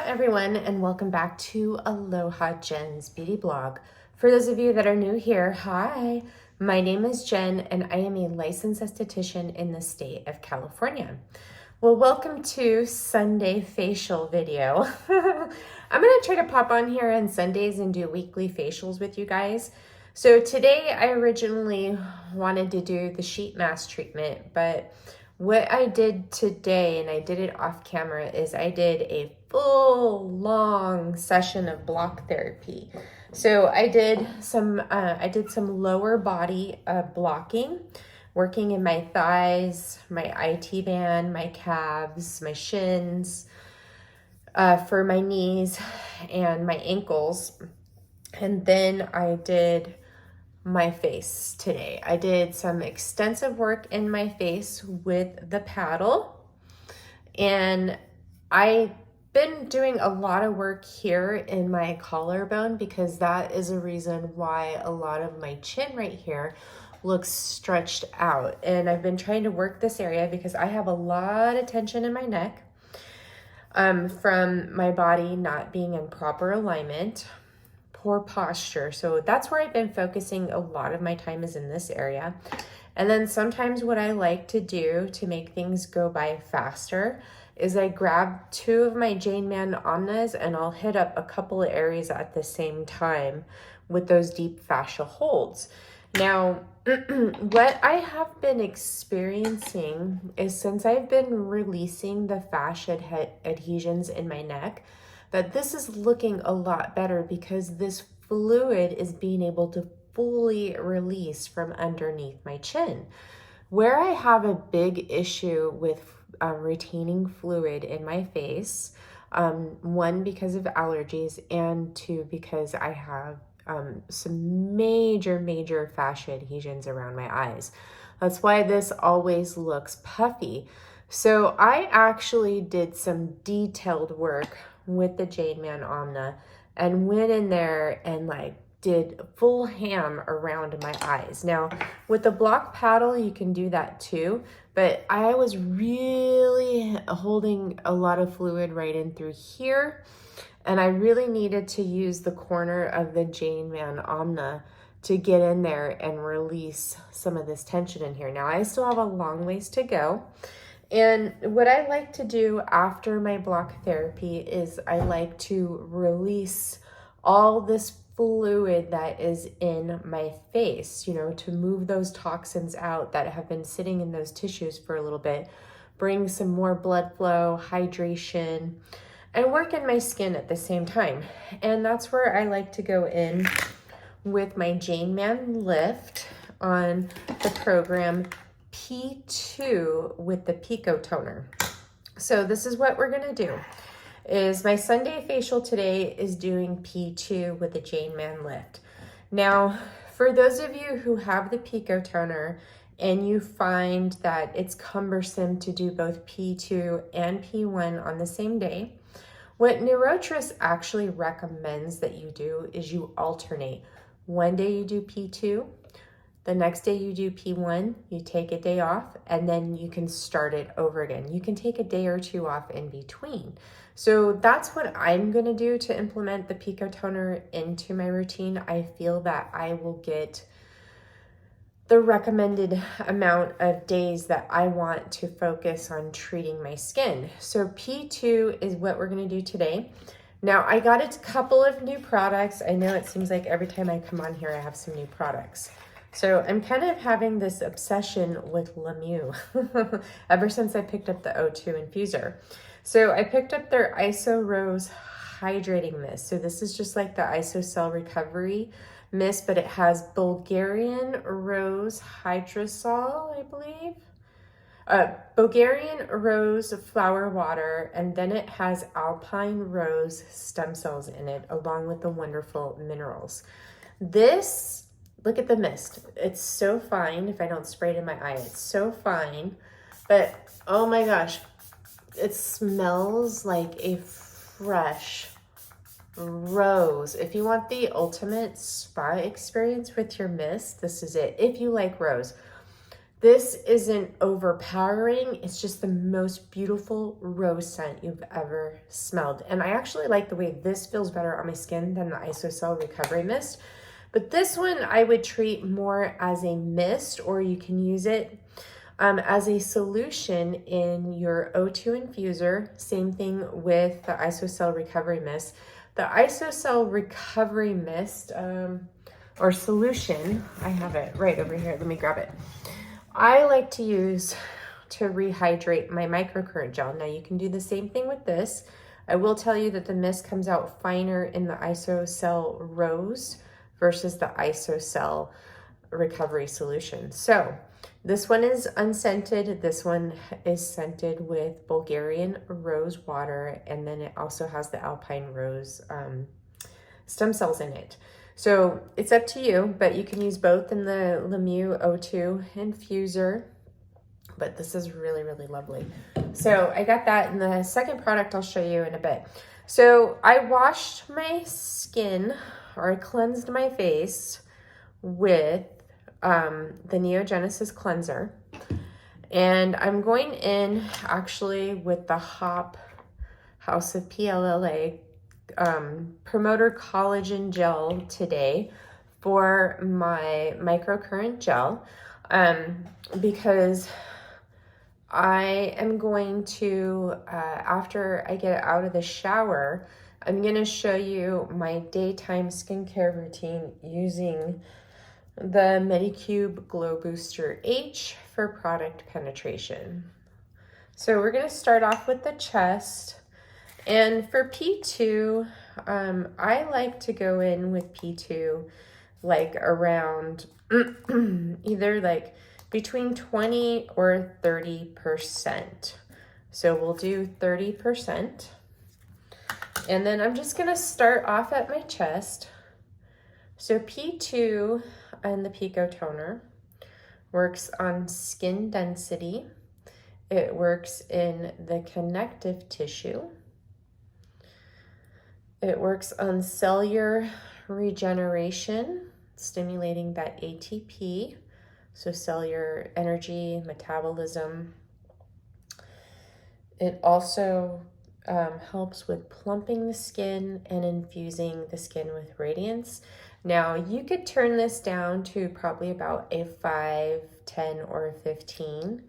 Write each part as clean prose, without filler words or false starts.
everyone, and welcome back to Aloha Jen's Beauty Blog. For those of you that are new here, hi, my name is Jen and I am a licensed esthetician in the state of California. Well, welcome to Sunday facial video. I'm going to try to pop on here on Sundays and do weekly facials with you guys. So today I originally wanted to do the sheet mask treatment, but what I did today, and I did it off camera, is I did a full long session of block therapy. So I did some lower body blocking, working in my thighs, my IT band, my calves, my shins, for my knees and my ankles. And then I did my face today. I did some extensive work in my face with the paddle, and I've been doing a lot of work here in my collarbone because that is a reason why a lot of my chin right here looks stretched out. And I've been trying to work this area because I have a lot of tension in my neck from my body not being in proper alignment, poor posture. So that's where I've been focusing a lot of my time, is in this area. And then sometimes what I like to do to make things go by faster is I grab two of my Jane Man Omnas and I'll hit up a couple of areas at the same time with those deep fascia holds. Now, what I have been experiencing is, since I've been releasing the fascia adhesions in my neck, that this is looking a lot better because this fluid is being able to fully release from underneath my chin. Where I have a big issue with retaining fluid in my face, one, because of allergies, and two, because I have some major fascia adhesions around my eyes. That's why this always looks puffy. So I actually did some detailed work with the Jade Man Omna and went in there and did full ham around my eyes. Now with the block paddle you can do that too, but I was really holding a lot of fluid right in through here, and I really needed to use the corner of the Jade Man Omna to get in there and release some of this tension in here. Now I still have a long ways to go. And what I like to do after my block therapy is I like to release all this fluid that is in my face, to move those toxins out that have been sitting in those tissues for a little bit, bring some more blood flow, hydration, and work in my skin at the same time. And that's where I like to go in with my Jane Man Lift on the program P2 with the Pico toner. So this is what we're gonna do. Is my Sunday facial today is doing P2 with the Jane Man Lift. Now, for those of you who have the Pico toner and you find that it's cumbersome to do both P2 and P1 on the same day, what Neurotris actually recommends that you do is you alternate. One day you do P2, the next day you do P1, you take a day off, and then you can start it over again. You can take a day or two off in between. So that's what I'm gonna do to implement the Pico toner into my routine. I feel that I will get the recommended amount of days that I want to focus on treating my skin. So P2 is what we're gonna do today. Now I got a couple of new products. I know it seems like every time I come on here, I have some new products. So I'm kind of having this obsession with Mieux ever since I picked up the O2 Infuser. So I picked up their Iso Rose Hydrating Mist. So this is just like the Iso Cell Recovery Mist, but it has Bulgarian Rose Hydrosol, I believe. Bulgarian Rose Flower Water, and then it has Alpine Rose Stem Cells in it, along with the wonderful minerals. This, look at the mist. It's so fine. If I don't spray it in my eye, it's so fine. But oh my gosh, it smells like a fresh rose. If you want the ultimate spa experience with your mist, this is it. If you like rose. This isn't overpowering. It's just the most beautiful rose scent you've ever smelled. And I actually like the way this feels better on my skin than the ISOCELL Recovery Mist. But this one I would treat more as a mist, or you can use it as a solution in your O2 infuser. Same thing with the ISOCELL Recovery Mist. The ISOCELL Recovery Mist or solution, I have it right over here. Let me grab it. I like to use to rehydrate my microcurrent gel. Now you can do the same thing with this. I will tell you that the mist comes out finer in the ISOCELL Rose versus the ISOCELL Recovery Solution. So this one is unscented. This one is scented with Bulgarian rose water, and then it also has the Alpine rose stem cells in it. So it's up to you, but you can use both in the Mieux O2 infuser. But this is really, really lovely. So I got that, and the second product I'll show you in a bit. So I washed my skin, or I cleansed my face with the NeoGenesis cleanser. And I'm going in actually with the Hop House of PLLA Promoter Collagen Gel today for my microcurrent gel, because I am going to, after I get out of the shower, I'm going to show you my daytime skincare routine using the Medicube Glow Booster H for product penetration. So we're going to start off with the chest. And for P2, I like to go in with P2 like around either like between 20 or 30%. So we'll do 30%. And then I'm just going to start off at my chest. So P2 and the Pico toner works on skin density. It works in the connective tissue. It works on cellular regeneration, stimulating that ATP, so cellular energy, metabolism. It also helps with plumping the skin and infusing the skin with radiance. Now, you could turn this down to probably about a 5, 10, or 15,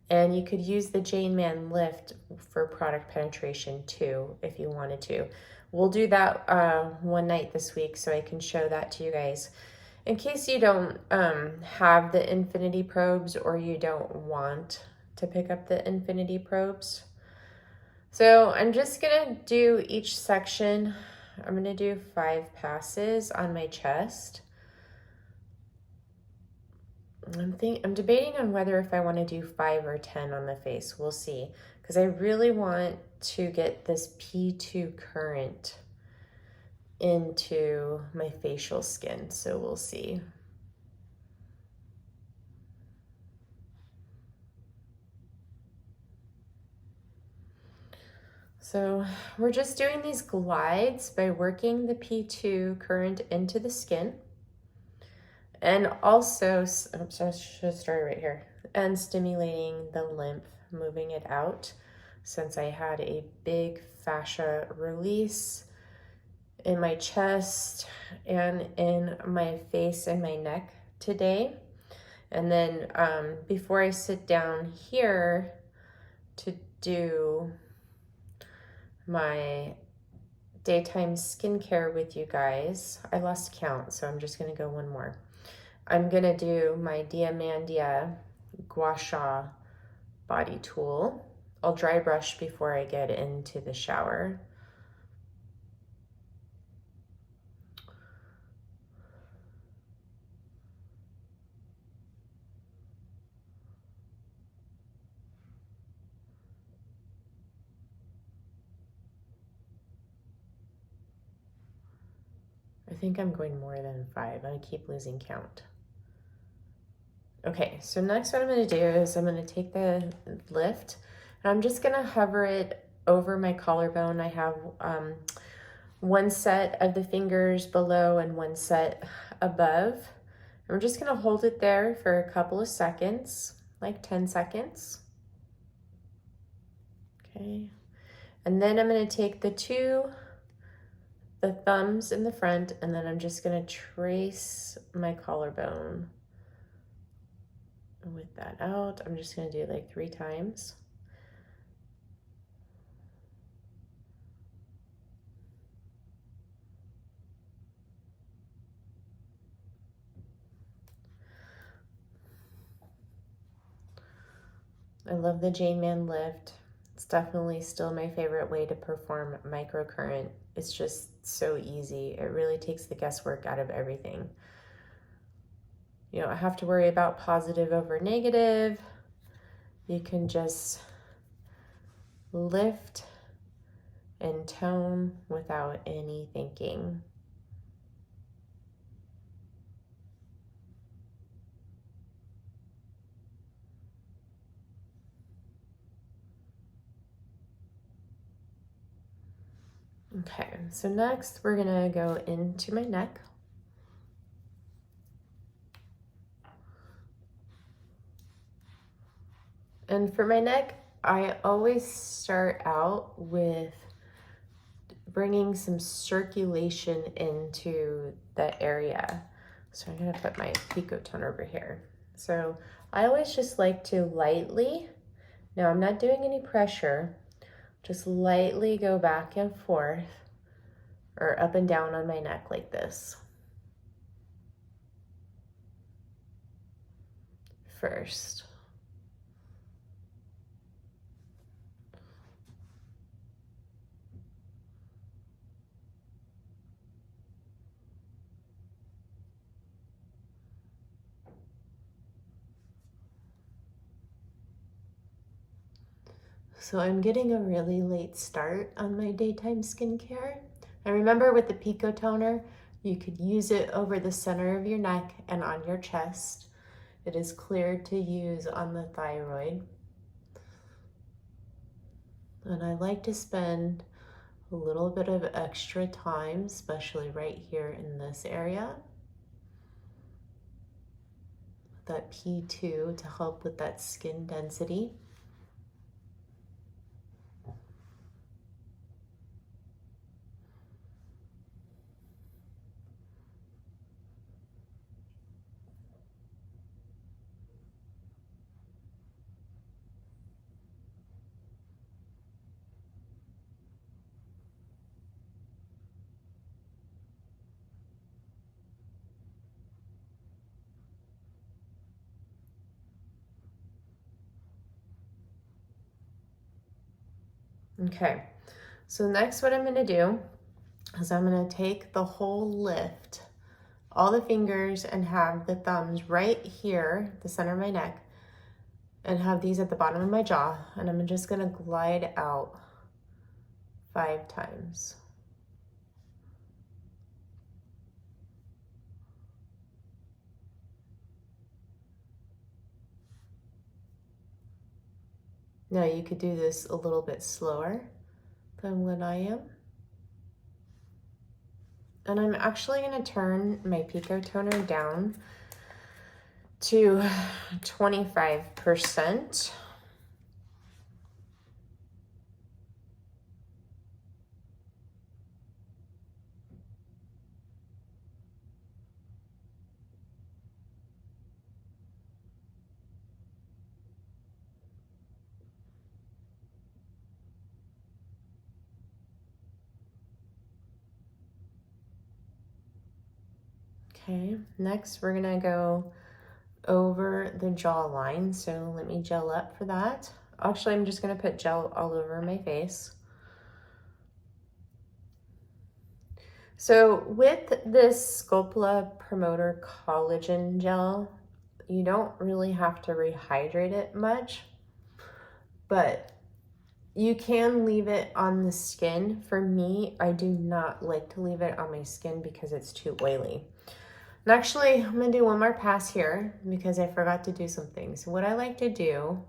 and you could use the Jane Man Lift for product penetration too, if you wanted to. We'll do that one night this week so I can show that to you guys. In case you don't have the infinity probes, or you don't want to pick up the infinity probes. So I'm just gonna do each section. I'm gonna do 5 passes on my chest. I'm debating on whether if I want to do 5 or 10 on the face. We'll see, because I really want to get this P2 current into my facial skin. So we'll see. So we're just doing these glides by working the P2 current into the skin. And also, so I should start right here, and stimulating the lymph, moving it out, since I had a big fascia release in my chest and in my face and my neck today. And then before I sit down here to do my daytime skincare with you guys, I lost count, so I'm just gonna go one more. I'm gonna do my Diamandia Gua Sha body tool. I'll dry brush before I get into the shower. I think I'm going more than 5. I keep losing count. Okay, so next what I'm going to do is I'm going to take the lift and I'm just going to hover it over my collarbone. I have one set of the fingers below and one set above. And we're just going to hold it there for a couple of seconds. like 10 seconds. Okay. And then I'm going to take the thumbs in the front, and then I'm just going to trace my collarbone with that out. I'm just going to do like 3 times. I love the Jane Man lift. It's definitely still my favorite way to perform microcurrent. It's just so easy. It really takes the guesswork out of everything. You don't have to worry about positive over negative. You can just lift and tone without any thinking. Okay, so next we're gonna go into my neck. And for my neck, I always start out with bringing some circulation into the area. So I'm gonna put my Pico tone over here. So I always just like to lightly, now I'm not doing any pressure, just lightly go back and forth or up and down on my neck like this. First. So I'm getting a really late start on my daytime skincare. And remember, with the Pico toner, you could use it over the center of your neck and on your chest. It is cleared to use on the thyroid. And I like to spend a little bit of extra time, especially right here in this area, that P2 to help with that skin density. Okay, so next what I'm gonna do is I'm gonna take the whole lift, all the fingers, and have the thumbs right here, the center of my neck, and have these at the bottom of my jaw, and I'm just gonna glide out 5 times. Now you could do this a little bit slower than what I am. And I'm actually gonna turn my Pico toner down to 25%. Okay, next we're gonna go over the jawline. So let me gel up for that. Actually, I'm just gonna put gel all over my face. So with this Sculptra Promoter Collagen Gel, you don't really have to rehydrate it much, but you can leave it on the skin. For me, I do not like to leave it on my skin because it's too oily. And actually, I'm gonna do one more pass here because I forgot to do something. So what I like to do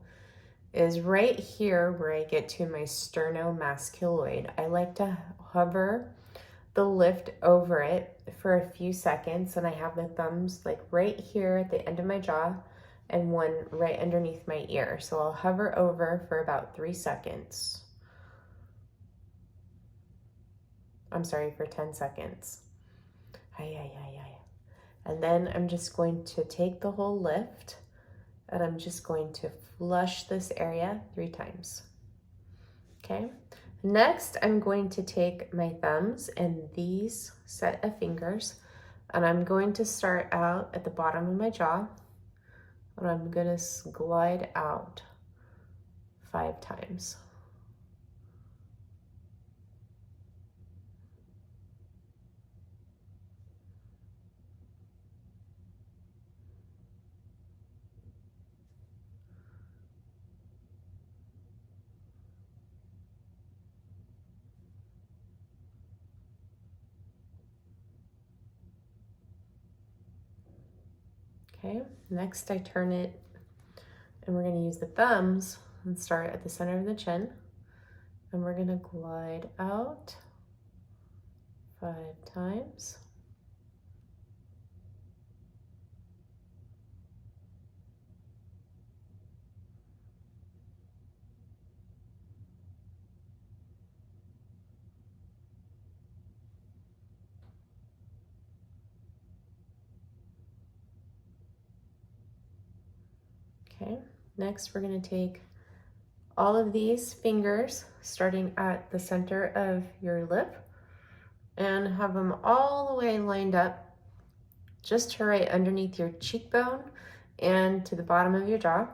is right here where I get to my sternomasculoid, I like to hover the lift over it for a few seconds, and I have the thumbs like right here at the end of my jaw, and one right underneath my ear. So I'll hover over for about 3 seconds. I'm sorry, for 10 seconds. And then I'm just going to take the whole lift and I'm just going to flush this area 3 times. Okay. Next, I'm going to take my thumbs and these set of fingers, and I'm going to start out at the bottom of my jaw, and I'm going to glide out 5 times. Okay, next I turn it, and we're going to use the thumbs and start at the center of the chin, and we're going to glide out 5 times. Okay, next we're going to take all of these fingers starting at the center of your lip and have them all the way lined up just to right underneath your cheekbone and to the bottom of your jaw.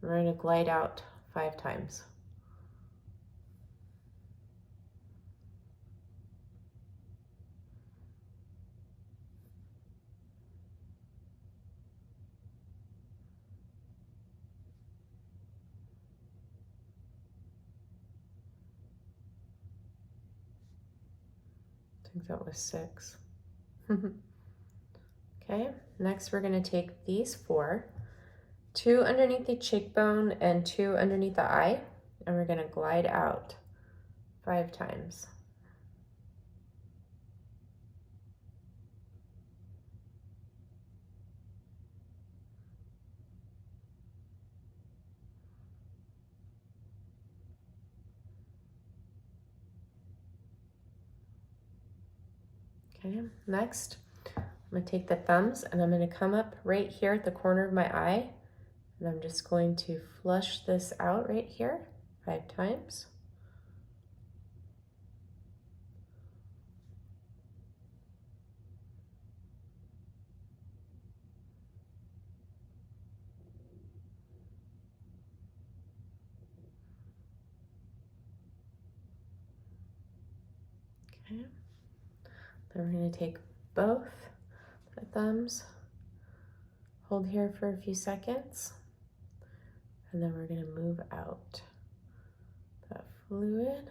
We're going to glide out 5 times. I think that was 6. Okay, next we're going to take these 4, 2 underneath the cheekbone and 2 underneath the eye, and we're going to glide out 5 times. Okay, next I'm going to take the thumbs and I'm going to come up right here at the corner of my eye, and I'm just going to flush this out right here 5 times. Okay. Then we're going to take both the thumbs, hold here for a few seconds, and then we're going to move out that fluid.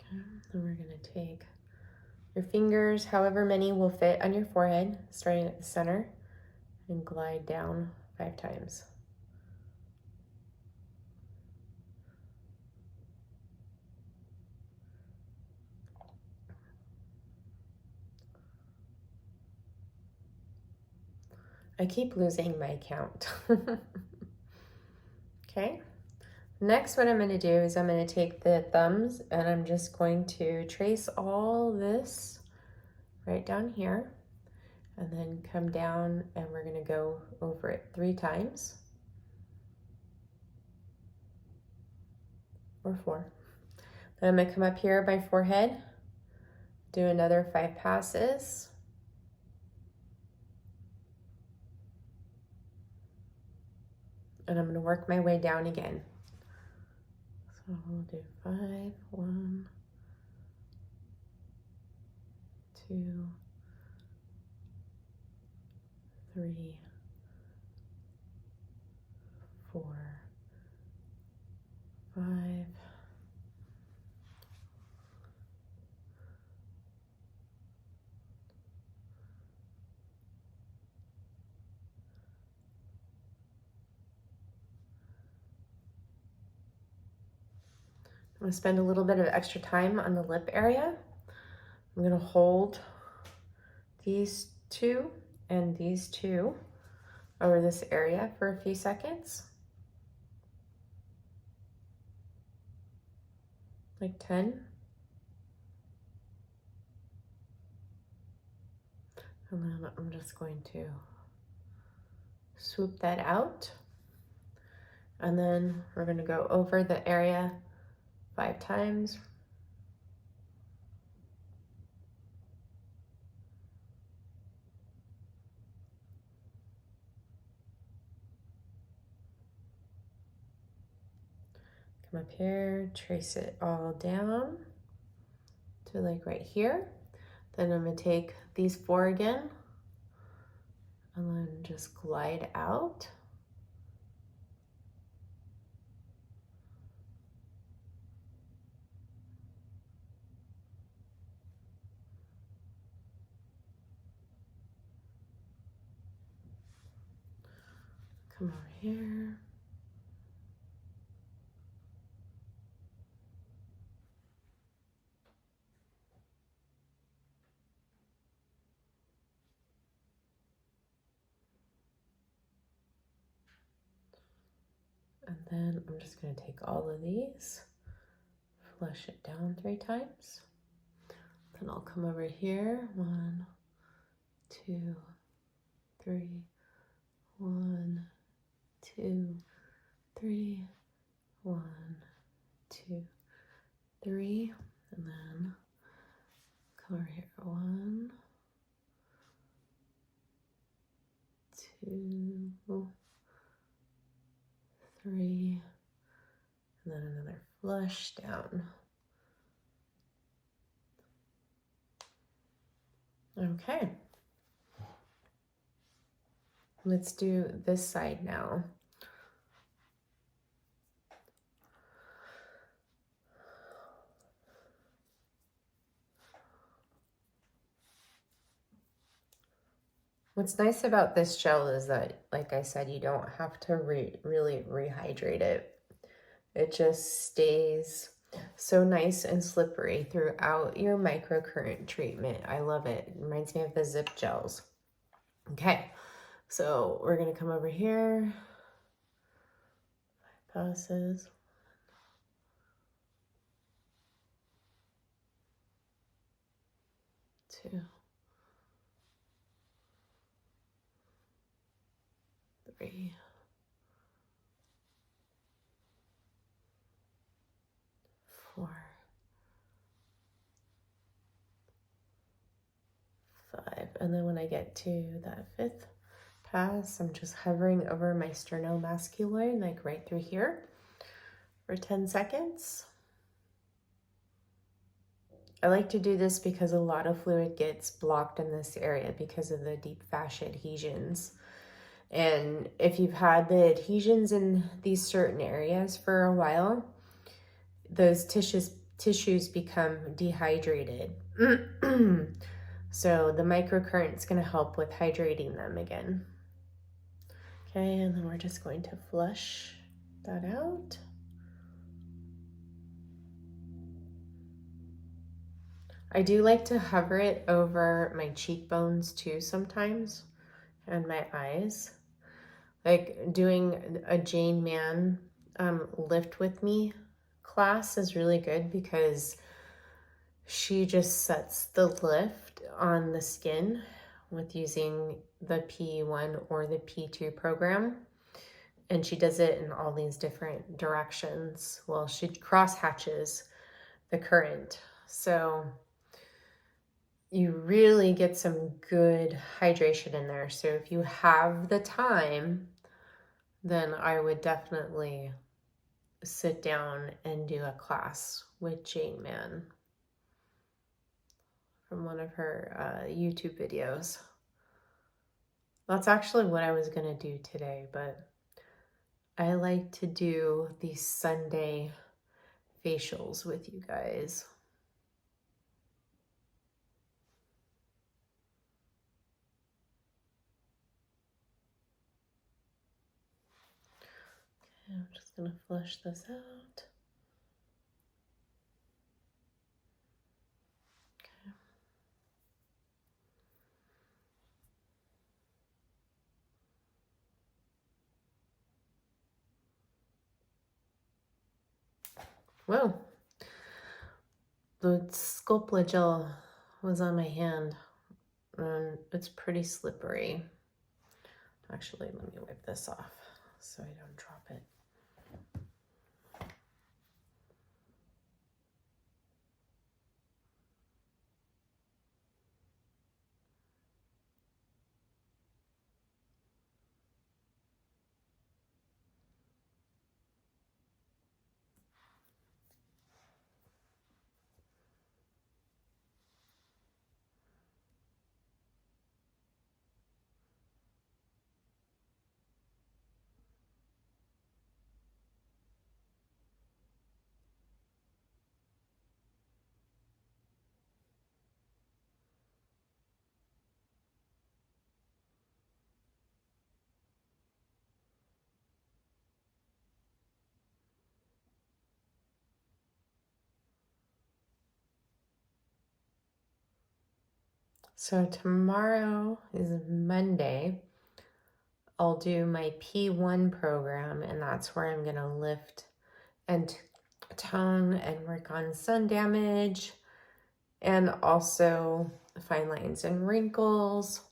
Okay. Then we're going to take your fingers, however many will fit on your forehead, starting at the center, and glide down 5 times. I keep losing my count. Okay. Next, what I'm going to do is I'm going to take the thumbs and I'm just going to trace all this right down here, and then come down and we're going to go over it 3 times or 4. Then I'm going to come up here by forehead, do another 5 passes. And I'm going to work my way down again. So we'll do 5, 1, 2, 3, 4, 5, I'm gonna spend a little bit of extra time on the lip area. I'm gonna hold these two and these two over this area for a few seconds. Like 10. And then I'm just going to swoop that out. And then we're gonna go over the area 5 times. Come up here, trace it all down to like right here. Then I'm gonna take these 4 again and then just glide out. Come over here. And then I'm just going to take all of these, flush it down 3 times. Then I'll come over here. 1, 2, 3. 1, 2, 3. 1, 2, 3. And then come over here. 1, 2, 3, and then another flush down. Okay. Let's do this side now. What's nice about this gel is that, like I said, you don't have to really rehydrate it. It just stays so nice and slippery throughout your microcurrent treatment. I love it. It reminds me of the zip gels. Okay, so we're gonna come over here. 5 passes. 2, 3, 4, 5. And then when I get to that 5th pass, I'm just hovering over my sternomasculoid, like right through here for 10 seconds. I like to do this because a lot of fluid gets blocked in this area because of the deep fascia adhesions. And if you've had the adhesions in these certain areas for a while, those tissues become dehydrated. So the microcurrent is going to help with hydrating them again. Okay, and then we're just going to flush that out. I do like to hover it over my cheekbones too sometimes, and my eyes. Like doing a Jane Man lift with me class is really good because she just sets the lift on the skin with using the P1 or the P2 program. And she does it in all these different directions. Well, she cross hatches the current. So you really get some good hydration in there. So if you have the time, then I would definitely sit down and do a class with Jane Man from one of her YouTube videos. That's actually what I was going to do today, but I like to do these Sunday facials with you guys. Okay, I'm just going to flush this out. Whoa. The Sculptra gel was on my hand, and it's pretty slippery. Actually, let me wipe this off so I don't drop it. So tomorrow is Monday. I'll do my P1 program, and that's where I'm going to lift and tone and work on sun damage and also fine lines and wrinkles.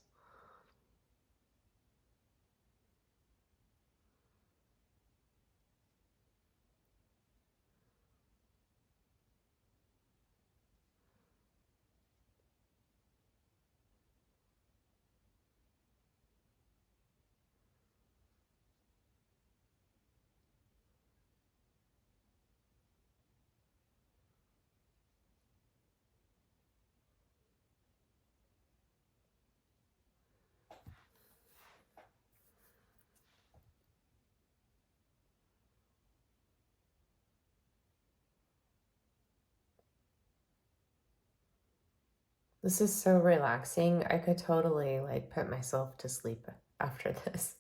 This is so relaxing. I could totally like put myself to sleep after this.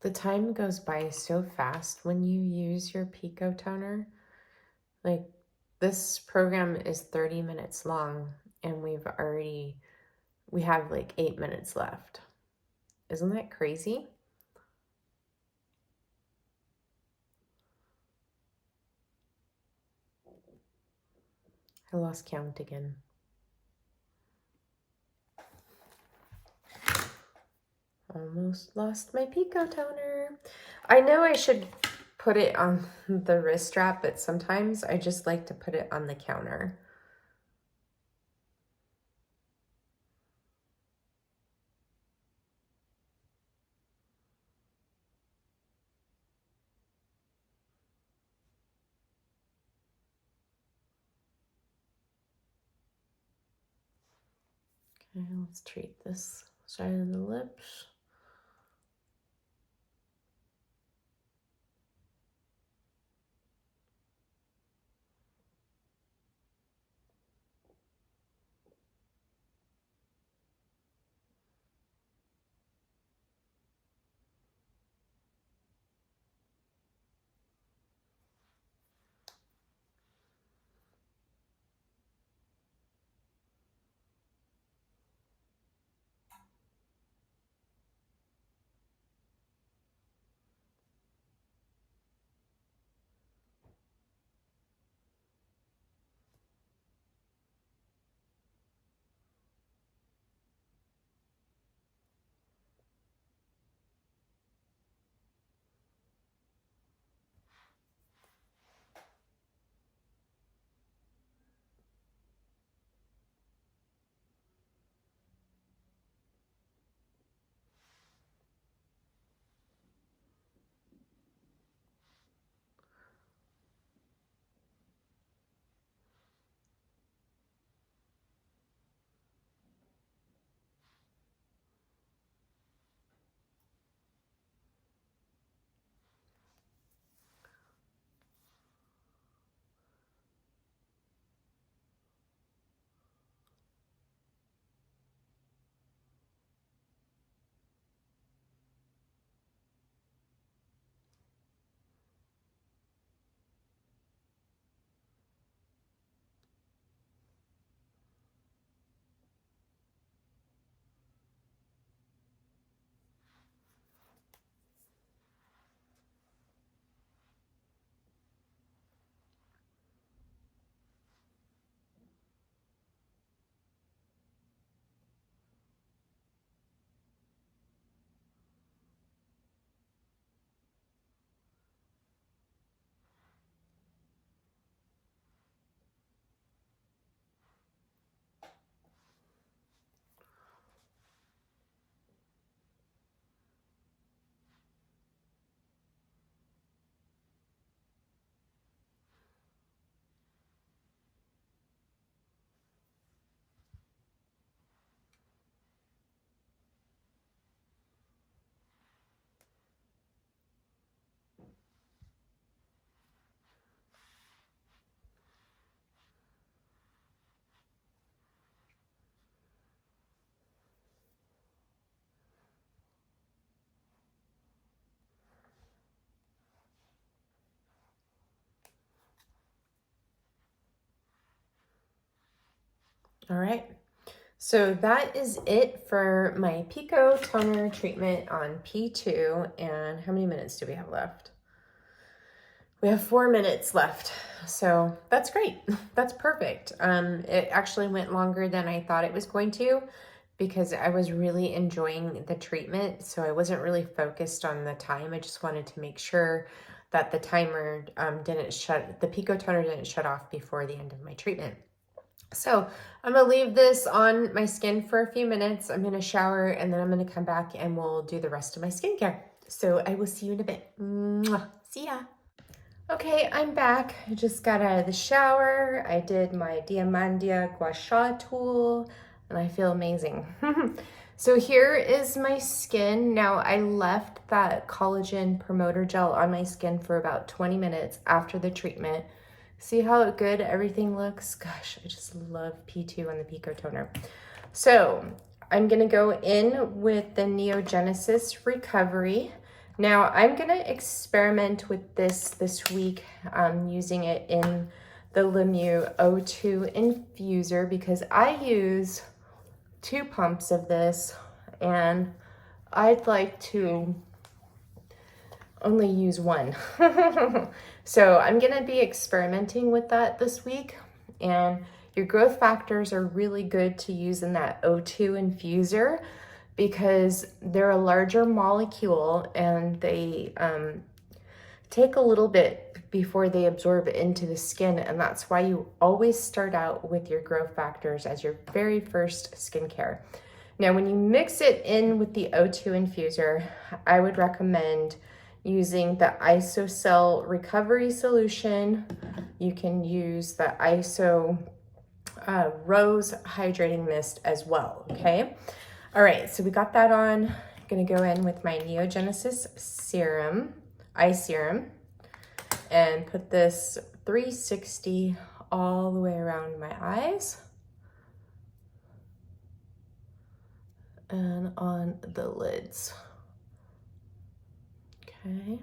The time goes by so fast when you use your Pico toner. Like, this program is 30 minutes long, and we have like 8 minutes left. Isn't that crazy? I lost count again. Almost lost my Pico toner. I know I should put it on the wrist strap, but sometimes I just like to put it on the counter. Okay, let's treat this side of the lips. All right. So that is it for my Pico toner treatment on P2. And how many minutes do we have left? We have 4 minutes left. So that's great. That's perfect. It actually went longer than I thought it was going to because I was really enjoying the treatment. So I wasn't really focused on the time. I just wanted to make sure that the timer the Pico toner didn't shut off before the end of my treatment. So I'm gonna leave this on my skin for a few minutes. I'm gonna shower and then I'm gonna come back and we'll do the rest of my skincare. So I will see you in a bit. Mwah. See ya. Okay, I'm back. I just got out of the shower. I did my Diamandia Gua Sha tool and I feel amazing. So here is my skin. Now I left that collagen promoter gel on my skin for about 20 minutes after the treatment. See how good everything looks? Gosh, I just love P2 on the Pico toner. So I'm gonna go in with the Neogenesis Recovery. Now I'm gonna experiment with this week, using it in the Mieux O2 infuser because I use 2 pumps of this and I'd like to only use 1. So I'm gonna be experimenting with that this week, and your growth factors are really good to use in that O2 infuser because they're a larger molecule and they take a little bit before they absorb into the skin, and that's why you always start out with your growth factors as your very first skincare. Now when you mix it in with the O2 infuser, I would recommend using the IsoCell recovery solution. You can use the ISO Rose hydrating mist as well, okay? All right, so we got that on. I'm gonna go in with my Neogenesis Serum, Eye Serum, and put this 360 all the way around my eyes and on the lids. Okay.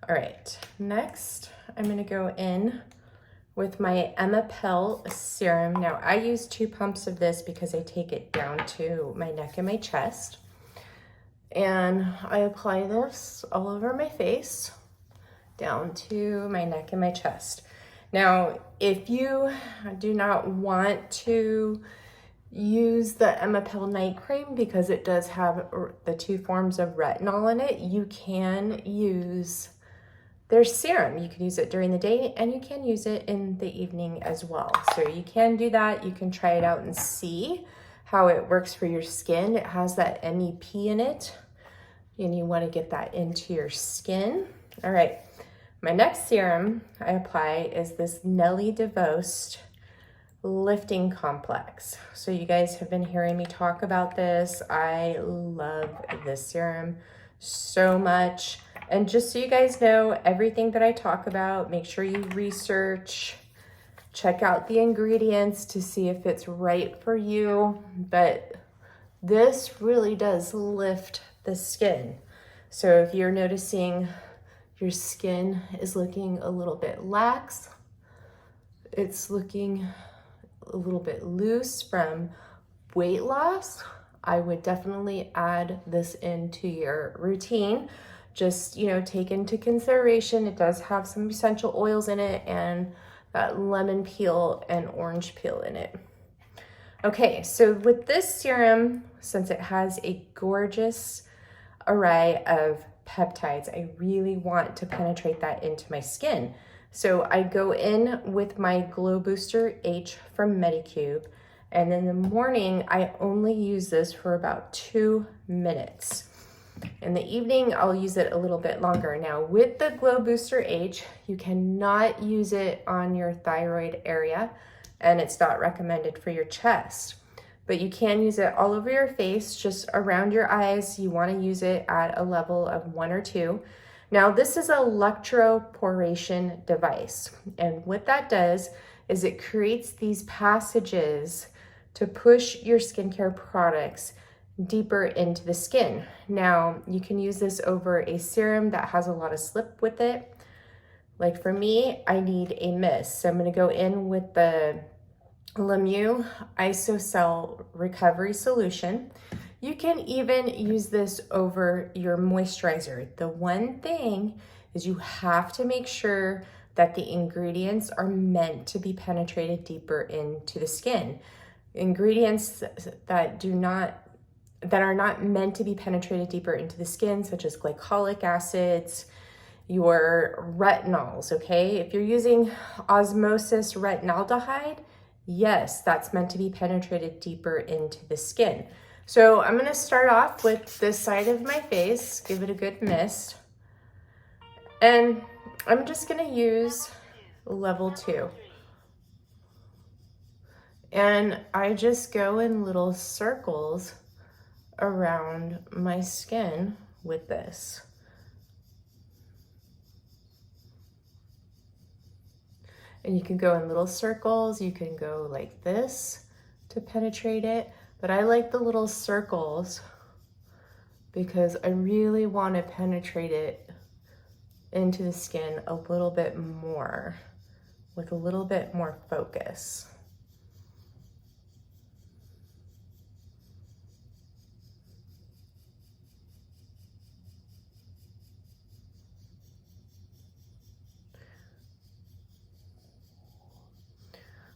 All right, next I'm gonna go in with my Emepelle serum. Now I use 2 pumps of this because I take it down to my neck and my chest. And I apply this all over my face, down to my neck and my chest. Now, if you do not want to use the Emepelle night cream because it does have the 2 forms of retinol in it, you can use their serum. You can use it during the day and you can use it in the evening as well. So you can do that. You can try it out and see how it works for your skin. It has that MEP in it and you want to get that into your skin. All right, my next serum I apply is this Nelly De Vuyst lifting complex. So you guys have been hearing me talk about this. I love this serum so much. And just so you guys know, everything that I talk about, make sure you research, check out the ingredients to see if it's right for you. But this really does lift the skin. So if you're noticing your skin is looking a little bit lax, it's looking a little bit loose from weight loss, I would definitely add this into your routine. Just, you know, take into consideration, it does have some essential oils in it and that lemon peel and orange peel in it. Okay, so with this serum, since it has a gorgeous array of peptides, I really want to penetrate that into my skin. So I go in with my Glow Booster H from Medicube, and in the morning, I only use this for about 2 minutes. In the evening, I'll use it a little bit longer. Now, with the Glow Booster H, you cannot use it on your thyroid area, and it's not recommended for your chest. But you can use it all over your face, just around your eyes. You want to use it at a level of 1 or 2. Now, this is an electroporation device, and what that does is it creates these passages to push your skincare products deeper into the skin. Now, you can use this over a serum that has a lot of slip with it, Like for me, I need a mist. So I'm gonna go in with the Mieux IsoCell Recovery Solution. You can even use this over your moisturizer. The one thing is you have to make sure that the ingredients are meant to be penetrated deeper into the skin. Ingredients that are not meant to be penetrated deeper into the skin, such as glycolic acids, your retinols, okay? If you're using osmosis retinaldehyde, yes, that's meant to be penetrated deeper into the skin. So I'm gonna start off with this side of my face, give it a good mist. And I'm just gonna use level 2. And I just go in little circles around my skin with this. And you can go in little circles, you can go like this to penetrate it, but I like the little circles because I really want to penetrate it into the skin a little bit more with a little bit more focus.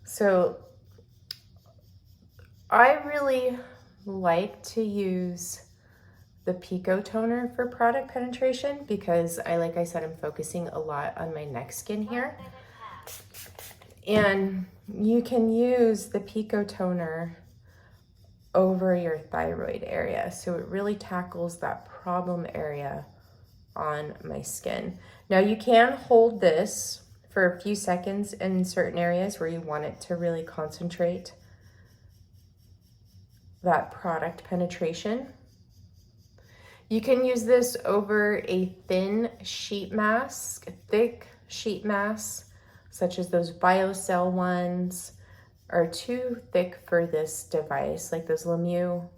So I really like to use the Pico toner for product penetration because like I said, I'm focusing a lot on my neck skin here. And you can use the Pico toner over your thyroid area. So it really tackles that problem area on my skin. Now you can hold this for a few seconds in certain areas where you want it to really concentrate that product penetration. You can use this over a thin sheet mask, thick sheet masks, such as those BioCell ones, are too thick for this device, like those Mieux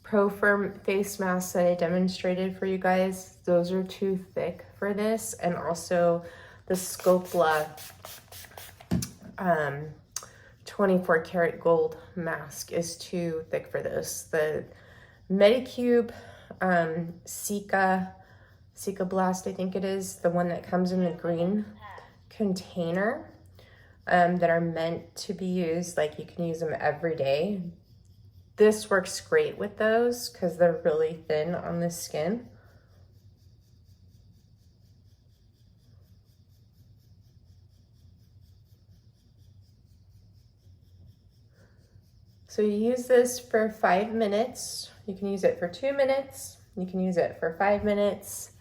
Pro Firm face masks that I demonstrated for you guys. Those are too thick for this. And also the Scopla 24 karat gold mask is too thick for this. The Medicube Sika Blast, I think it is, the one that comes in a green container that are meant to be used, like you can use them every day. This works great with those because they're really thin on the skin. So you use this for 5 minutes. You can use it for 2 minutes. You can use it for 5 minutes.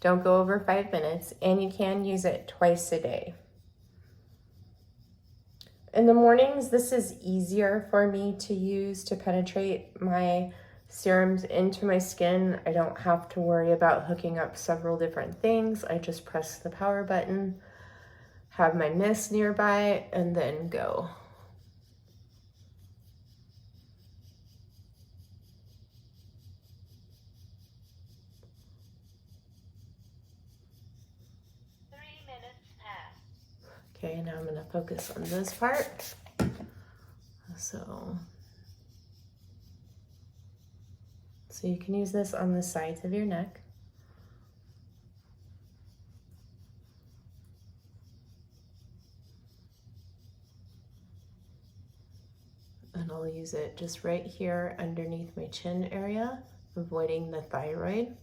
Don't go over 5 minutes. And you can use it twice a day. In the mornings, this is easier for me to use to penetrate my serums into my skin. I don't have to worry about hooking up several different things. I just press the power button, have my mist nearby, and then go. Okay, now I'm gonna focus on this part. So you can use this on the sides of your neck. And I'll use it just right here underneath my chin area, avoiding the thyroid.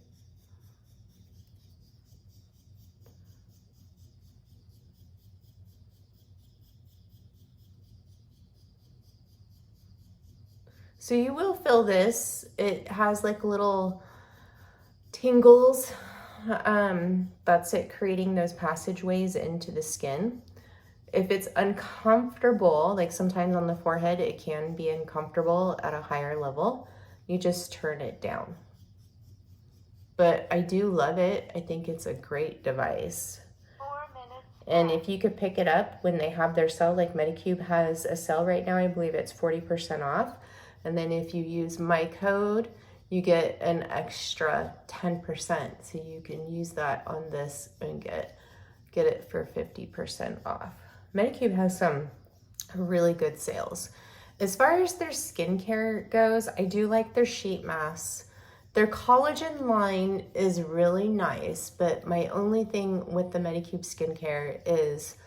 So you will feel this. It has like little tingles. That's it creating those passageways into the skin. If it's uncomfortable, like sometimes on the forehead, it can be uncomfortable at a higher level, you just turn it down. But I do love it. I think it's a great device. 4 minutes. And if you could pick it up when they have their sale, like Medicube has a sale right now, I believe it's 40% off. And then if you use my code, you get an extra 10%. So you can use that on this and get it for 50% off. Medicube has some really good sales. As far as their skincare goes, I do like their sheet masks. Their collagen line is really nice, but my only thing with the Medicube skincare is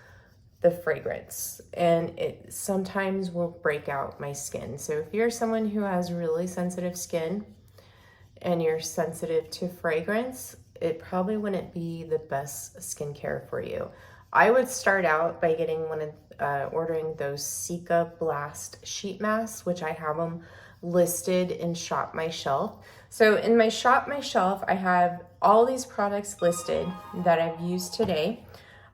the fragrance, and it sometimes will break out my skin. So if you're someone who has really sensitive skin and you're sensitive to fragrance, it probably wouldn't be the best skincare for you. I would start out by getting ordering those Cica Blast sheet masks, which I have them listed in Shop My Shelf. So in my Shop My Shelf, I have all these products listed that I've used today.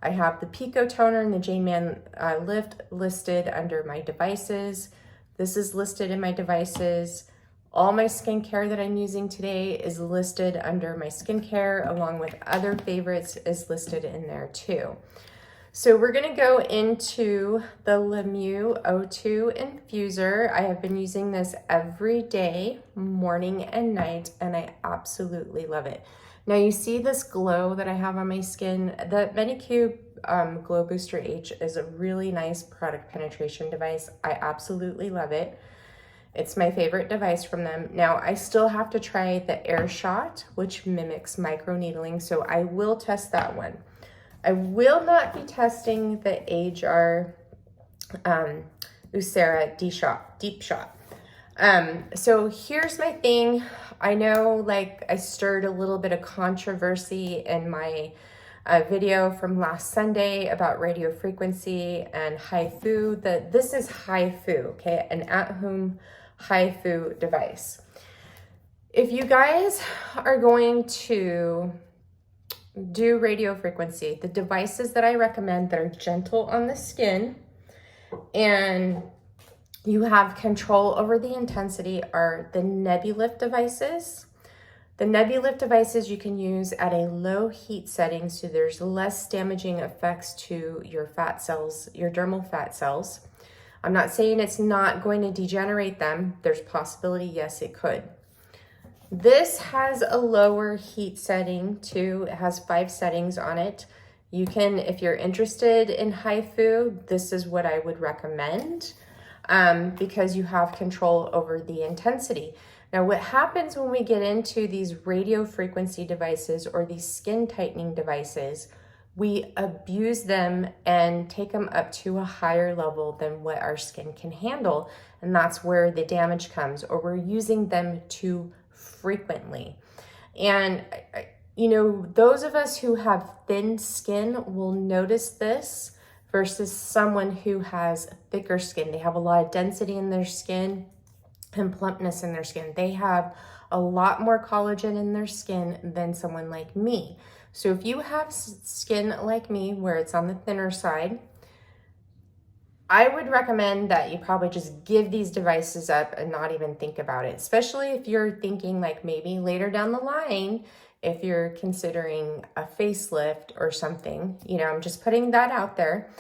I have the Pico toner and the Jane Man Lift listed under my devices. This is listed in my devices. All my skincare that I'm using today is listed under my skincare, along with other favorites is listed in there too. So we're gonna go into the Mieux O2 Infuser. I have been using this every day, morning and night, and I absolutely love it. Now you see this glow that I have on my skin. The Medicube Glow Booster H is a really nice product penetration device. I absolutely love it. It's my favorite device from them. Now I still have to try the Air Shot, which mimics microneedling, so I will test that one. I will not be testing the AJAR Ucera Deep Shot. So here's my thing. I know, like, I stirred a little bit of controversy in my video from last Sunday about radio frequency and HIFU. This is HIFU, okay, an at-home HIFU device. If you guys are going to do radio frequency, the devices that I recommend that are gentle on the skin and you have control over the intensity are the Nebulift devices. The Nebulift devices you can use at a low heat setting, so there's less damaging effects to your fat cells, your dermal fat cells. I'm not saying it's not going to degenerate them. There's possibility, yes, it could. This has a lower heat setting too. It has 5 settings on it. You can, if you're interested in HIFU, this is what I would recommend because you have control over the intensity. Now, what happens when we get into these radio frequency devices or these skin tightening devices, we abuse them and take them up to a higher level than what our skin can handle. And that's where the damage comes, or we're using them too frequently. And, you know, those of us who have thin skin will notice this versus someone who has thicker skin. They have a lot of density in their skin and plumpness in their skin. They have a lot more collagen in their skin than someone like me. So if you have skin like me where it's on the thinner side, I would recommend that you probably just give these devices up and not even think about it, especially if you're thinking like maybe later down the line, if you're considering a facelift or something. You know, I'm just putting that out there.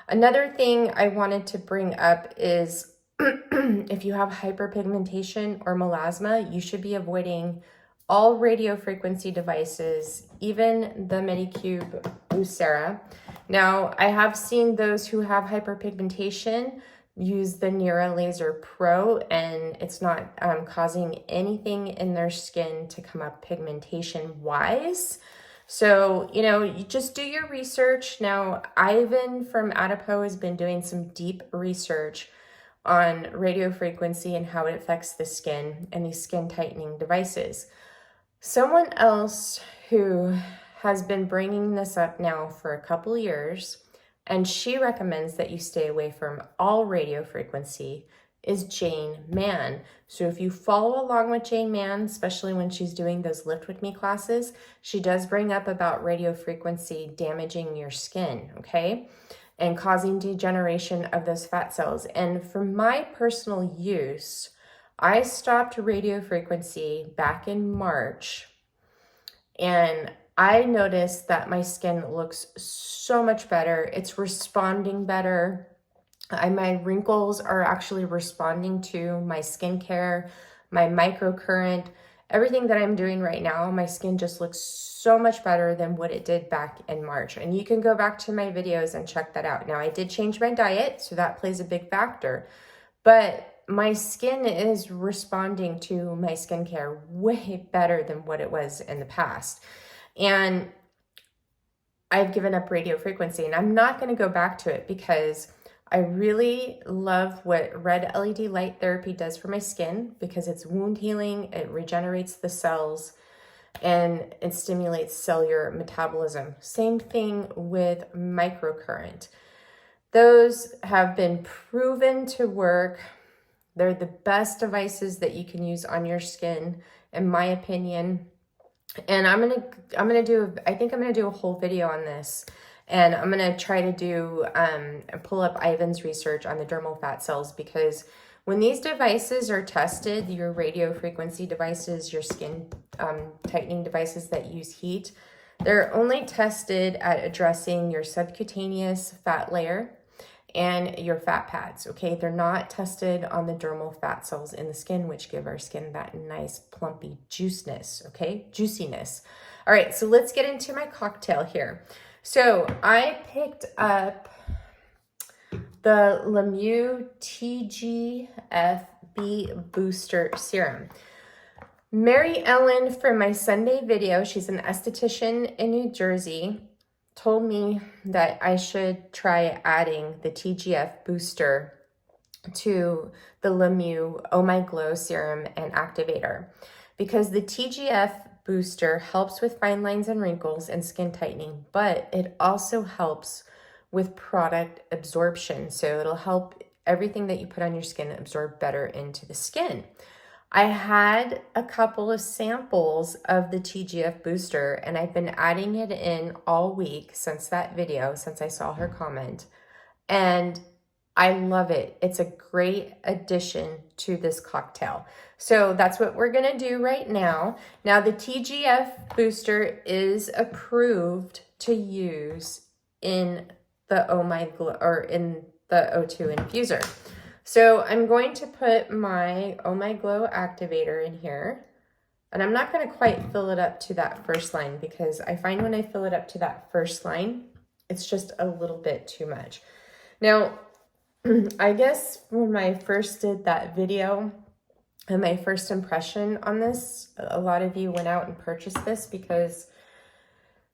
Another thing I wanted to bring up is if you have hyperpigmentation or melasma, you should be avoiding all radio frequency devices, even the Medicube Ucera. Now, I have seen those who have hyperpigmentation use the Nira Laser Pro, and it's not causing anything in their skin to come up pigmentation-wise. So, you know, you just do your research. Now, Ivan from Adipeau has been doing some deep research on radio frequency and how it affects the skin and these skin tightening devices. Someone else who has been bringing this up now for a couple years, and she recommends that you stay away from all radio frequency, is Jane Man. So if you follow along with Jane Man, especially when she's doing those Lift With Me classes, she does bring up about radio frequency damaging your skin, okay? And causing degeneration of those fat cells. And for my personal use, I stopped radio frequency back in March, and I noticed that my skin looks so much better. It's responding better. My wrinkles are actually responding to my skincare, my microcurrent, everything that I'm doing right now, my skin just looks so much better than what it did back in March. And you can go back to my videos and check that out. Now, I did change my diet, so that plays a big factor. But my skin is responding to my skincare way better than what it was in the past. And I've given up radio frequency, and I'm not going to go back to it because I really love what red LED light therapy does for my skin, because it's wound healing, it regenerates the cells, and it stimulates cellular metabolism. Same thing with microcurrent. Those have been proven to work. They're the best devices that you can use on your skin, in my opinion. And I think I'm gonna do a whole video on this, and I'm gonna try to do pull up Ivan's research on the dermal fat cells, because when these devices are tested, your radio frequency devices, your skin tightening devices that use heat, they're only tested at addressing your subcutaneous fat layer and your fat pads, okay? They're not tested on the dermal fat cells in the skin, which give our skin that nice plumpy juiciness, okay? Juiciness. All right, so let's get into my cocktail here. So I picked up the Mieux TGFB Booster Serum. Mary Ellen, from my Sunday video, she's an esthetician in New Jersey, told me that I should try adding the TGF booster to the Mieux Oh My Glow Serum and Activator, because the TGF booster helps with fine lines and wrinkles and skin tightening, but it also helps with product absorption. So it'll help everything that you put on your skin absorb better into the skin. I had a couple of samples of the TGF booster, and I've been adding it in all week since that video, since I saw her comment, and I love it. It's a great addition to this cocktail. So that's what we're gonna do right now. Now, the TGF booster is approved to use in the Oh My Glow, or in the O2 infuser. So I'm going to put my Oh My Glow activator in here, and I'm not going to quite fill it up to that first line, because I find when I fill it up to that first line, it's just a little bit too much. Now, I guess when I first did that video and my first impression on this, a lot of you went out and purchased this because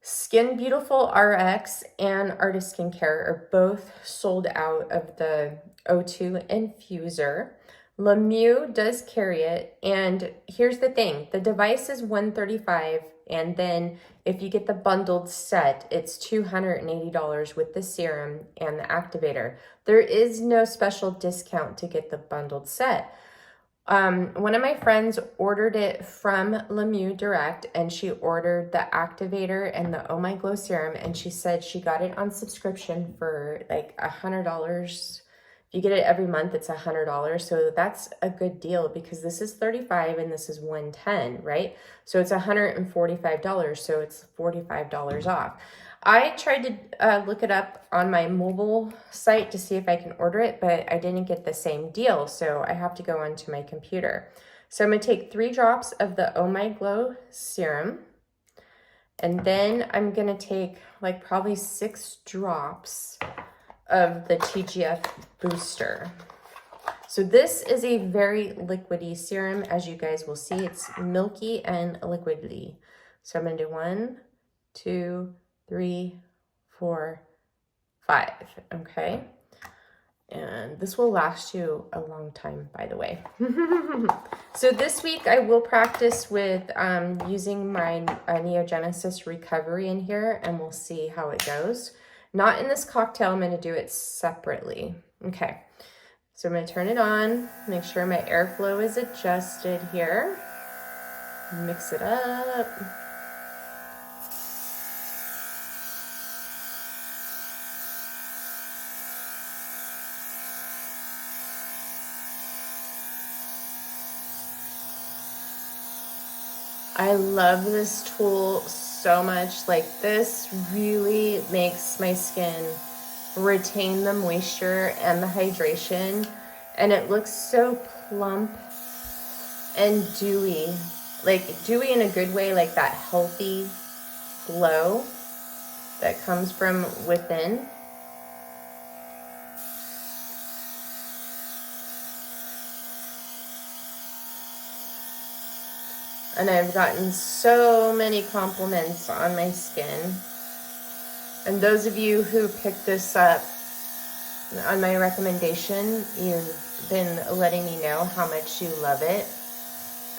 Skin Beautiful RX and Artist Skincare are both sold out of the O2 infuser. Mieux does carry it, and here's the thing, the device is $135, and then if you get the bundled set, it's $280 with the serum and the activator. There is no special discount to get the bundled set. One of my friends ordered it from Mieux direct, and she ordered the activator and the Oh My Glow serum, and she said she got it on subscription for like $100. If you get it every month, it's $100. So that's a good deal, because this is $35 and this is $110, right? So it's $145. So it's $45 off. I tried to look it up on my mobile site to see if I can order it, but I didn't get the same deal. So I have to go onto my computer. So I'm going to take 3 drops of the Oh My Glow serum. And then I'm going to take like probably 6 drops of the TGF booster. So this is a very liquidy serum, as you guys will see. It's milky and liquidy. So I'm going to do 1, 2, 3, 4, 5. Okay. And this will last you a long time, by the way. So this week I will practice with using my NeoGenesis Recovery in here, and we'll see how it goes. Not in this cocktail, I'm going to do it separately. Okay, so I'm going to turn it on, make sure my airflow is adjusted here, mix it up. I love this tool so much. Like, this really makes my skin retain the moisture and the hydration, and it looks so plump and dewy. like dewy in a good way, like that healthy glow that comes from within. And I've gotten so many compliments on my skin. And those of you who picked this up on my recommendation, you've been letting me know how much you love it.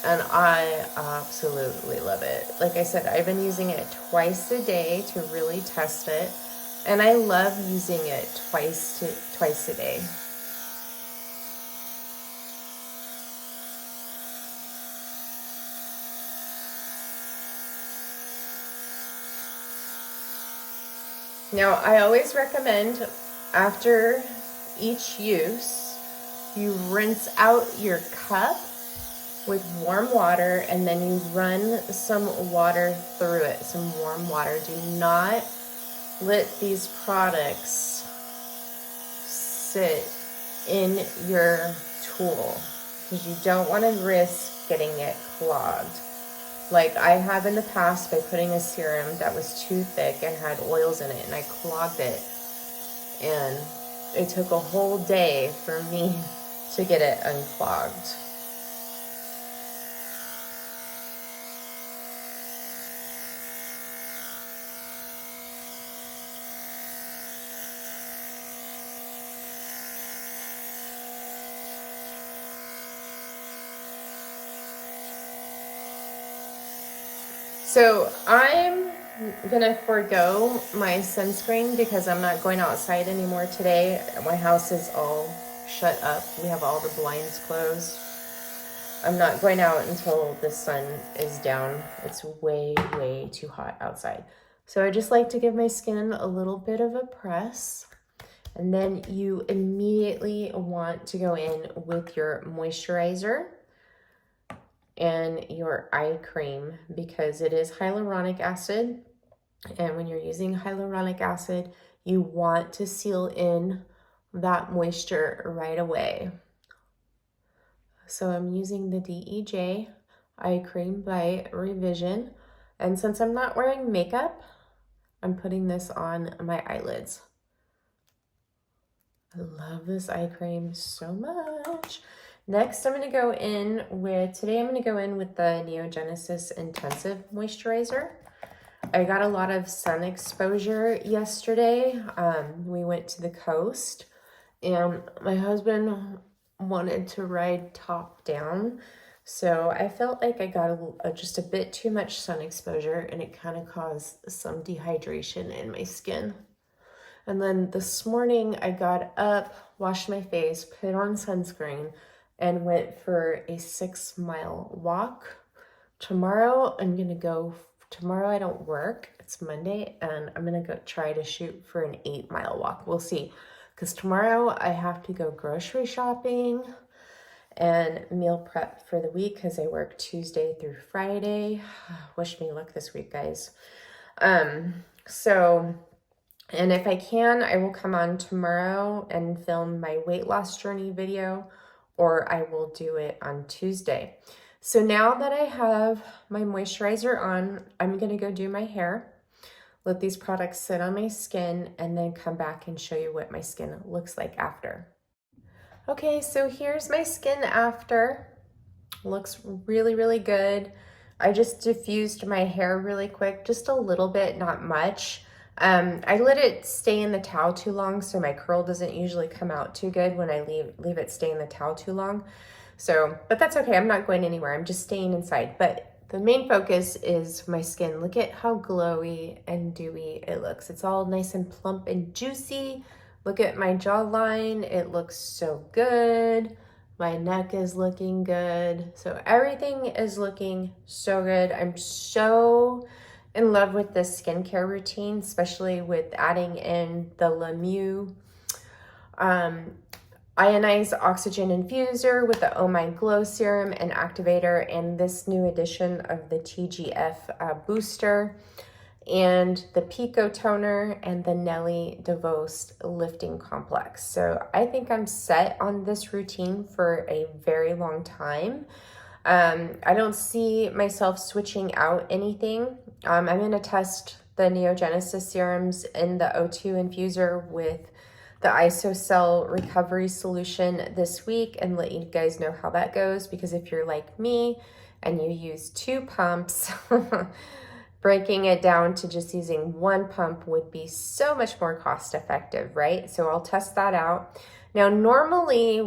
And I absolutely love it. Like I said, I've been using it twice a day to really test it. And I love using it twice a day. Now, I always recommend after each use, you rinse out your cup with warm water, and then you run some water through it, some warm water. Do not let these products sit in your tool because you don't want to risk getting it clogged. Like I have in the past by putting a serum that was too thick and had oils in it, and I clogged it. And it took a whole day for me to get it unclogged. So I'm gonna forego my sunscreen because I'm not going outside anymore today. My house is all shut up. We have all the blinds closed. I'm not going out until the sun is down. It's way, way too hot outside. So I just like to give my skin a little bit of a press. And then you immediately want to go in with your moisturizer and your eye cream because it is hyaluronic acid. And when you're using hyaluronic acid, you want to seal in that moisture right away. So I'm using the DEJ Eye Cream by Revision. And since I'm not wearing makeup, I'm putting this on my eyelids. I love this eye cream so much. Next, I'm going to go in with, today I'm going to go in with the Neogenesis Intensive Moisturizer. I got a lot of sun exposure yesterday. We went to the coast and my husband wanted to ride top down. So I felt like I got just a bit too much sun exposure, and it kind of caused some dehydration in my skin. And then this morning I got up, washed my face, put on sunscreen, and went for a 6-mile walk. Tomorrow I don't work, it's Monday, and I'm gonna go try to shoot for an 8-mile walk. We'll see, because tomorrow I have to go grocery shopping and meal prep for the week because I work Tuesday through Friday. Wish me luck this week, guys. And if I can, I will come on tomorrow and film my weight loss journey video, or I will do it on Tuesday. So now that I have my moisturizer on, I'm gonna go do my hair, let these products sit on my skin, and then come back and show you what my skin looks like after. Okay, so here's my skin after. Looks really, really good. I just diffused my hair really quick, just a little bit, not much. I let it stay in the towel too long, so my curl doesn't usually come out too good when I leave it stay in the towel too long. So, but that's okay, I'm not going anywhere, I'm just staying inside. But the main focus is my skin. Look at how glowy and dewy it looks. It's all nice and plump and juicy. Look at my jawline, it looks so good. My neck is looking good. So everything is looking so good. I'm so in love with this skincare routine, especially with adding in the Mieux ionized oxygen infuser with the Oh My Glow serum and activator, and this new edition of the TGF booster, and the Pico toner, and the Nelly De Vuyst lifting complex. So I think I'm set on this routine for a very long time. I don't see myself switching out anything. I'm going to test the Neogenesis serums in the O2 infuser with the isocell recovery solution this week and let you guys know how that goes, because if you're like me and you use 2 pumps, breaking it down to just using 1 pump would be so much more cost effective, right? So I'll test that out. Now, normally,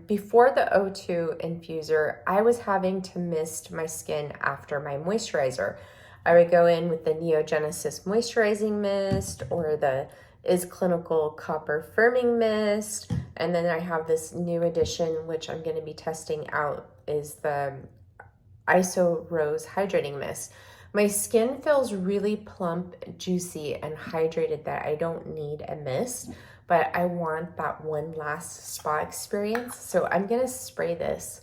before the O2 infuser, I was having to mist my skin after my moisturizer. I would go in with the Neogenesis moisturizing mist or the Is Clinical Copper Firming Mist. And then I have this new addition, which I'm going to be testing out, is the Iso Rose Hydrating Mist. My skin feels really plump, juicy, and hydrated that I don't need a mist, but I want that one last spa experience. So I'm going to spray this.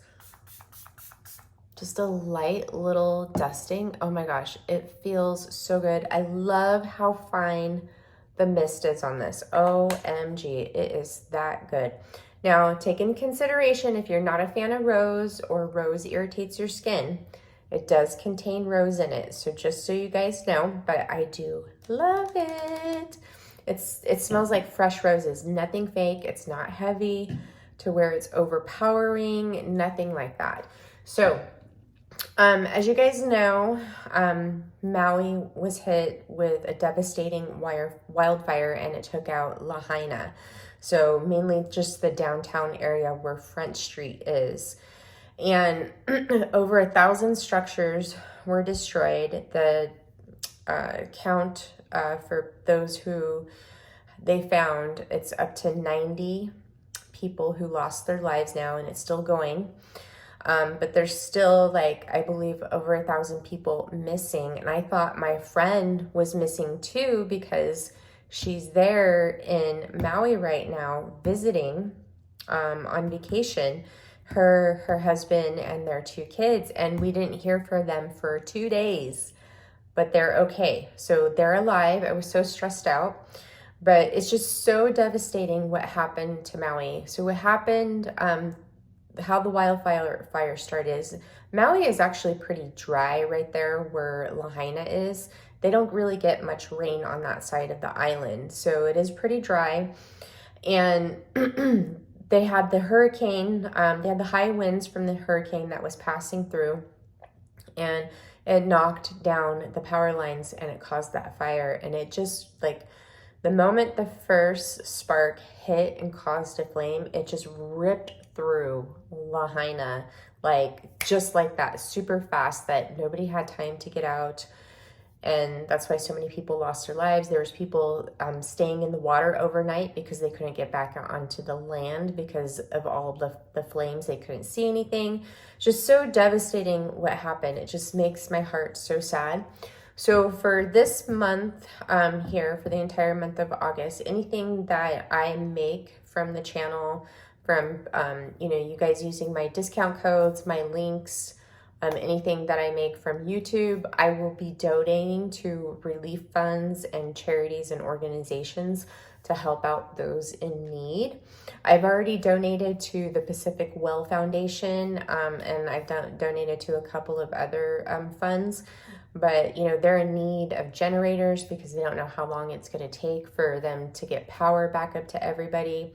Just a light little dusting. Oh my gosh, it feels so good. I love how fine the mist is on this. OMG, it is that good. Now, take in consideration if you're not a fan of rose or rose irritates your skin, it does contain rose in it. So just so you guys know, but I do love it. It smells like fresh roses, nothing fake. It's not heavy to where it's overpowering, nothing like that. So as you guys know, Maui was hit with a devastating wildfire and it took out Lahaina. So mainly just the downtown area where Front Street is. And over 1,000 structures were destroyed. The count for those who they found, it's up to 90 people who lost their lives now, and it's still going. But there's still, like, I believe over 1,000 people missing. And I thought my friend was missing too, because she's there in Maui right now visiting on vacation, her husband and their 2 kids, and we didn't hear from them for 2 days, but they're okay. So they're alive. I was so stressed out, but it's just so devastating what happened to Maui. So what happened, how the wildfire started is Maui is actually pretty dry right there where Lahaina is. They don't really get much rain on that side of the island, so it is pretty dry. And they had the hurricane, they had the high winds from the hurricane that was passing through, and it knocked down the power lines and it caused that fire. And it just, like, the moment the first spark hit and caused a flame, it just ripped through Lahaina, like, just like that, super fast, that nobody had time to get out. And that's why so many people lost their lives. There was people staying in the water overnight because they couldn't get back onto the land because of all the flames. They couldn't see anything. Just so devastating what happened. It just makes my heart so sad. So for this month here, for the entire month of August, anything that I make from the channel, from you guys using my discount codes, my links, anything that I make from YouTube, I will be donating to relief funds and charities and organizations to help out those in need. I've already donated to the Pacific Well Foundation, and I've donated to a couple of other funds, but they're in need of generators because they don't know how long it's going to take for them to get power back up to everybody.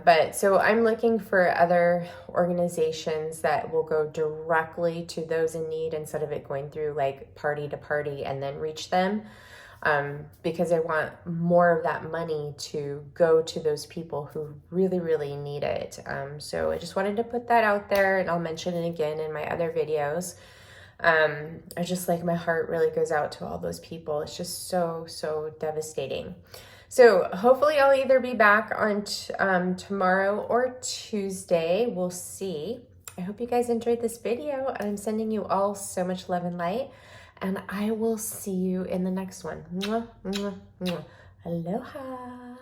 But so I'm looking for other organizations that will go directly to those in need instead of it going through like party to party and then reach them, because I want more of that money to go to those people who really, really need it. So I just wanted to put that out there, and I'll mention it again in my other videos. I just, like, my heart really goes out to all those people. It's just so, so devastating. So hopefully I'll either be back on tomorrow or Tuesday. We'll see. I hope you guys enjoyed this video. I'm sending you all so much love and light, and I will see you in the next one. Mwah, mwah, mwah. Aloha.